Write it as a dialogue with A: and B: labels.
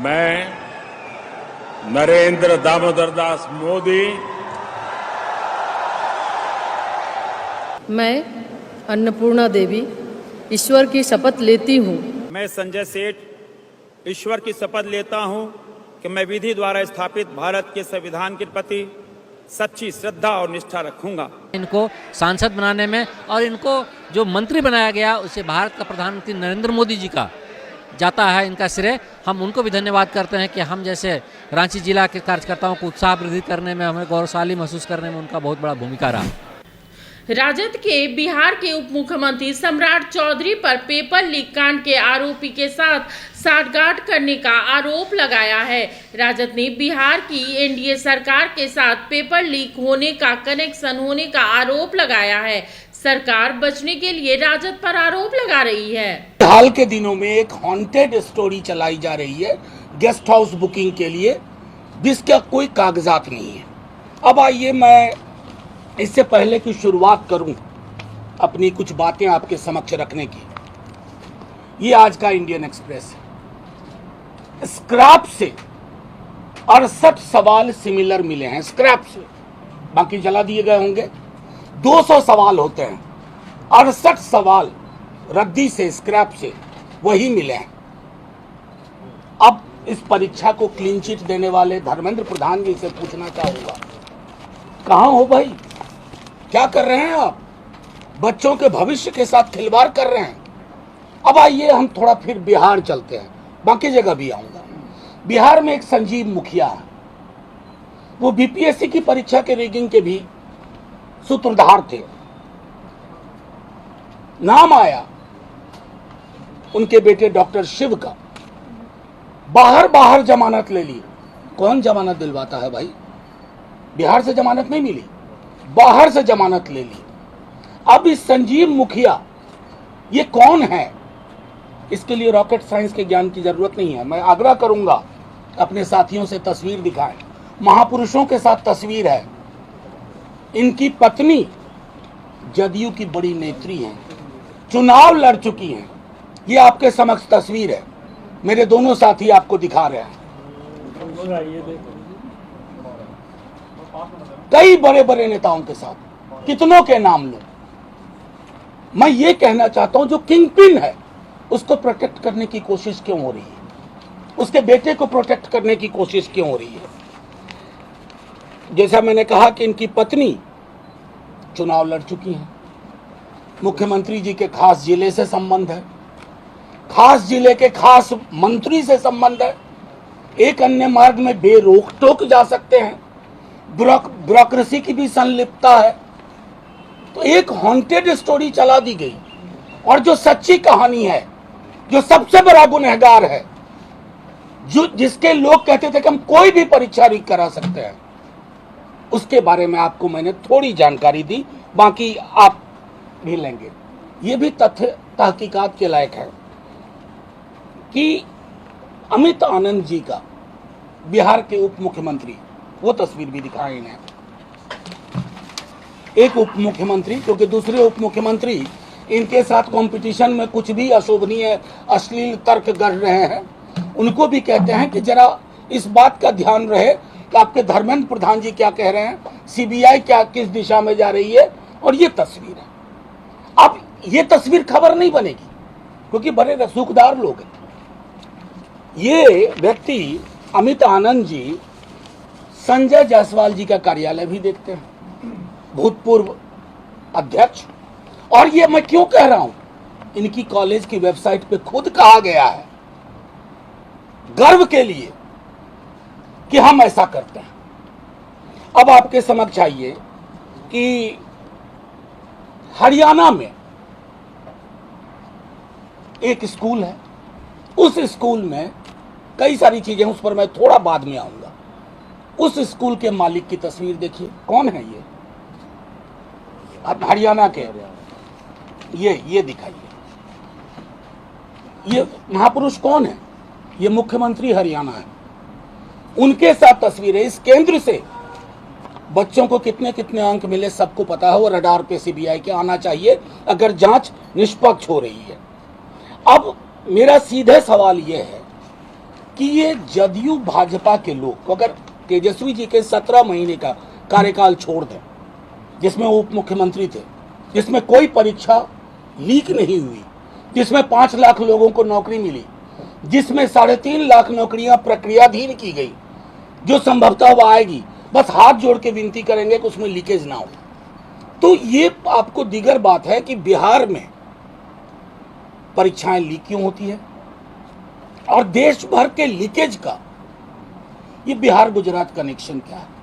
A: मैं नरेंद्र दामोदर दास मोदी
B: मैं अन्नपूर्णा देवी ईश्वर की शपथ लेती हूँ।
C: मैं संजय सेठ ईश्वर की शपथ लेता हूँ कि मैं विधि द्वारा स्थापित भारत के संविधान के प्रति सच्ची श्रद्धा और निष्ठा रखूंगा।
D: इनको सांसद बनाने में और इनको जो मंत्री बनाया गया उसे भारत का प्रधानमंत्री नरेंद्र मोदी जी का जाता है इनका श्रेय। हम उनको भी धन्यवाद करते हैं कि हम जैसे रांची जिला के कार्यकर्ताओं को उत्साह वृद्धि करने में, हमें गौरवशाली महसूस करने में उनका बहुत बड़ा भूमिका रहा।
E: राजद के बिहार के उप मुख्यमंत्री सम्राट चौधरी पर पेपर लीक कांड के आरोपी के साथ साठगांठ करने का आरोप लगाया है। राजद ने बिहार की एनडीए सरकार के साथ पेपर लीक होने का कनेक्शन होने का आरोप लगाया है। सरकार बचने के लिए राजद पर आरोप लगा रही है।
F: हाल के दिनों में एक हॉन्टेड स्टोरी चलाई जा रही है गेस्ट हाउस बुकिंग के लिए, जिसका कोई कागजात नहीं है। अब आइए मैं इससे पहले की शुरुआत करूं अपनी कुछ बातें आपके समक्ष रखने की। ये आज का इंडियन एक्सप्रेस है। स्क्रैप से 68 सवाल सिमिलर मिले हैं, स्क्रैप से, बाकी जला दिए गए होंगे। 200 सवाल होते हैं, 68 सवाल रद्दी से, स्क्रैप से वही मिले हैं। अब इस परीक्षा को क्लीन चिट देने वाले धर्मेंद्र प्रधान जी से पूछना चाहूंगा, कहां हो भाई? क्या कर रहे हैं आप? बच्चों के भविष्य के साथ खिलवाड़ कर रहे हैं। अब आइए हम थोड़ा फिर बिहार चलते हैं, बाकी जगह भी आऊंगा। बिहार में एक संजीव मुखिया है, वो बीपीएससी की परीक्षा के रिगिंग के भी सूत्रधार थे। नाम आया उनके बेटे डॉक्टर शिव का, बाहर जमानत ले ली। कौन जमानत दिलवाता है भाई? बिहार से जमानत नहीं मिली, बाहर से जमानत ले ली। अब इस संजीव मुखिया ये कौन है? इसके लिए रॉकेट साइंस के ज्ञान की जरूरत नहीं है। मैं आग्रह करूंगा अपने साथियों से तस्वीर दिखाएं। महापुरुषों के साथ तस्वीर है। इनकी पत्नी जदयू की बड़ी नेत्री हैं, चुनाव लड़ चुकी हैं। ये आपके समक्ष तस्वीर है। मेरे दोनों साथी आपको दिखा रहे हैं। कई बड़े बड़े नेताओं के साथ, कितनों के नाम लो। मैं ये कहना चाहता हूं, जो किंग पिन है उसको प्रोटेक्ट करने की कोशिश क्यों हो रही है? उसके बेटे को प्रोटेक्ट करने की कोशिश क्यों हो रही है? जैसा मैंने कहा कि इनकी पत्नी चुनाव लड़ चुकी हैं, मुख्यमंत्री जी के खास जिले से संबंध है, खास जिले के खास मंत्री से संबंध है, एक अन्य मार्ग में बेरोक टोक जा सकते हैं, ब्यूरोक्रेसी की भी संलिप्तता है। तो एक हॉन्टेड स्टोरी चला दी गई, और जो सच्ची कहानी है, जो सबसे बड़ा गुनहगार है, जो जिसके लोग कहते थे कि हम कोई भी परीक्षा लीक करा सकते हैं, उसके बारे में आपको मैंने थोड़ी जानकारी दी, बाकी आप भी लेंगे। ये भी तथ्य तहकीकात के लायक है कि अमित आनंद जी का, बिहार के उप मुख्यमंत्री, वो तस्वीर भी दिखाएं इन्हें। एक उप मुख्यमंत्री, क्योंकि दूसरे उप मुख्यमंत्री इनके साथ कंपटीशन में कुछ भी अशोभनीय अश्लील तर्क गढ़ रहे हैं, उनको भी कहते हैं कि जरा इस बात का ध्यान रहे कि आपके धर्मेंद्र प्रधान जी क्या कह रहे हैं, सीबीआई क्या किस दिशा में जा रही है। और ये तस्वीर है। अब ये तस्वीर खबर नहीं बनेगी क्योंकि बड़े रसूखदार लोग हैं। ये व्यक्ति अमित आनंद जी संजय जायसवाल जी का कार्यालय भी देखते हैं, भूतपूर्व अध्यक्ष। और ये मैं क्यों कह रहा हूं, इनकी कॉलेज की वेबसाइट पे खुद कहा गया है गर्व के लिए कि हम ऐसा करते हैं। अब आपके समक्ष आइए कि हरियाणा में एक स्कूल है, उस स्कूल में कई सारी चीजें, उस पर मैं थोड़ा बाद में आऊंगा। उस स्कूल के मालिक की तस्वीर देखिए, कौन है ये? हरियाणा के ये दिखाइए, ये महापुरुष कौन है? ये मुख्यमंत्री हरियाणा है, उनके साथ तस्वीर है। इस केंद्र से बच्चों को कितने कितने अंक मिले सबको पता है, वो रडार पे सीबीआई के आना चाहिए अगर जांच निष्पक्ष हो रही है। अब मेरा सीधे सवाल यह है कि ये जदयू भाजपा के लोग अगर तेजस्वी जी के 17 महीने का कार्यकाल छोड़ दें, जिसमें वो उप मुख्यमंत्री थे, जिसमें कोई परीक्षा लीक नहीं हुई, जिसमें 5 लाख लोगों को नौकरी मिली, जिसमें 3.5 लाख नौकरियां प्रक्रियाधीन की गई, जो संभवतः अब आएगी, बस हाथ जोड़ के विनती करेंगे कि उसमें लीकेज ना हो। तो ये आपको दीगर बात है कि बिहार में परीक्षाएं लीक क्यों होती है और देश भर के लीकेज का ये बिहार गुजरात कनेक्शन क्या है।